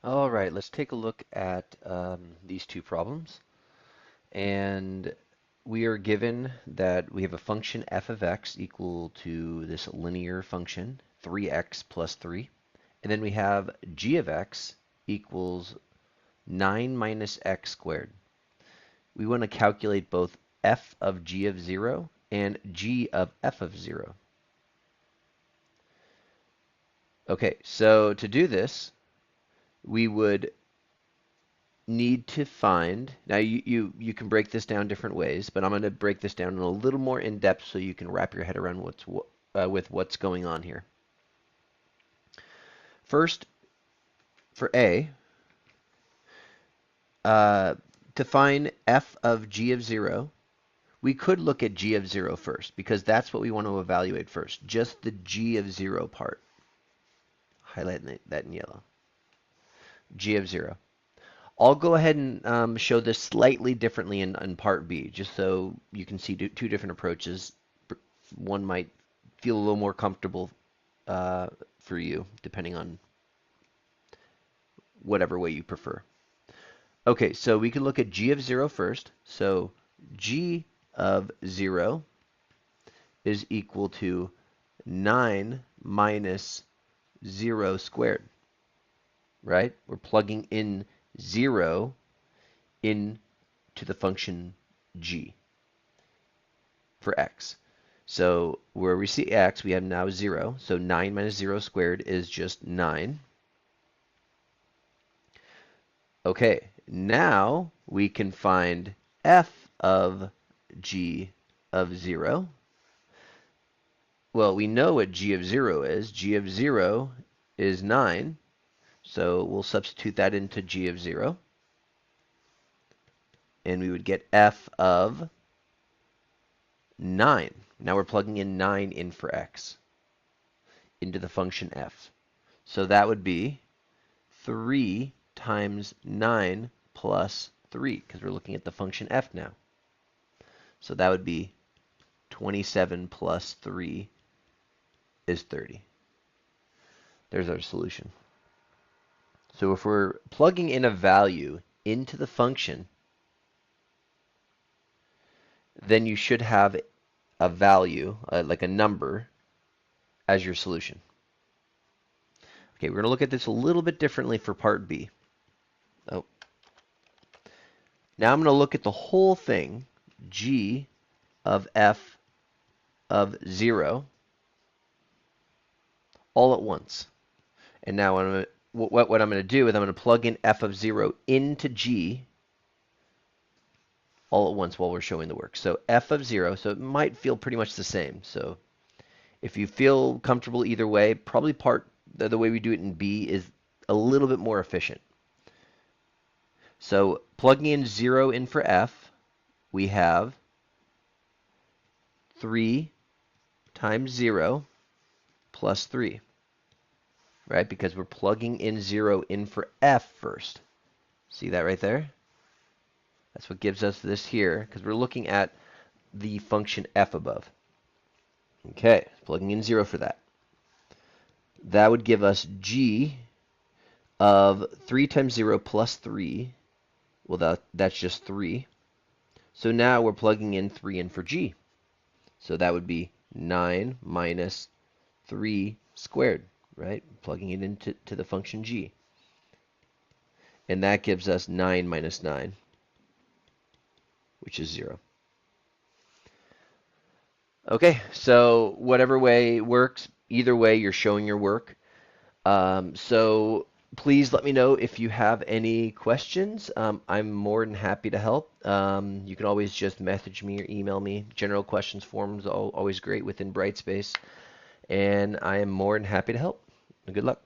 All right, let's take a look at these two problems. And we are given that we have a function f of x equal to this linear function, 3x plus 3. And then we have g of x equals 9 minus x squared. We want to calculate both f of g of 0 and g of f of 0. Okay, so to do this, we would need to find, now you can break this down different ways, but I'm going to break this down in a little more in depth so you can wrap your head around with what's going on here. First, for A, uh, to find f of g of 0, we could look at g of 0 first because that's what we want to evaluate first, just the g of 0 part. Highlight that in yellow. G of 0. I'll go ahead and show this slightly differently in part B, just so you can see two different approaches. One might feel a little more comfortable for you, depending on whatever way you prefer. Okay, so we can look at g of 0 first. So g of 0 is equal to 9 minus 0 squared, right? We're plugging in 0 into the function g for x. So where we see x, we have now 0. So 9 minus 0 squared is just 9. Okay, now we can find f of g of 0. Well, we know what g of 0 is. G of 0 is 9. So we'll substitute that into g of 0. And we would get f of 9. Now we're plugging in 9 in for x into the function f. So that would be 3 times 9 plus 3, because we're looking at the function f now. So that would be 27 plus 3 is 30. There's our solution. So if we're plugging in a value into the function, then you should have a value, like a number, as your solution. Okay, we're going to look at this a little bit differently for part B. Oh. Now I'm going to look at the whole thing, g of f of 0, all at once. And now what I'm going to do is I'm going to plug in f of 0 into g all at once while we're showing the work. So f of 0, so it might feel pretty much the same. So if you feel comfortable either way, probably the way we do it in B is a little bit more efficient. So plugging in 0 in for f, we have 3 times 0 plus 3, right? Because we're plugging in 0 in for f first. See that right there? That's what gives us this here, because we're looking at the function f above. Okay, plugging in 0 for that. That would give us g of 3 times 0 plus 3. Well, that's just 3. So now we're plugging in 3 in for g. So that would be 9 minus 3 squared, right? Plugging it into the function g. And that gives us 9 minus 9, which is 0. Okay, so whatever way works, either way you're showing your work. So please let me know if you have any questions. I'm more than happy to help. You can always just message me or email me. General questions forums are always great within Brightspace, and I am more than happy to help. Good luck.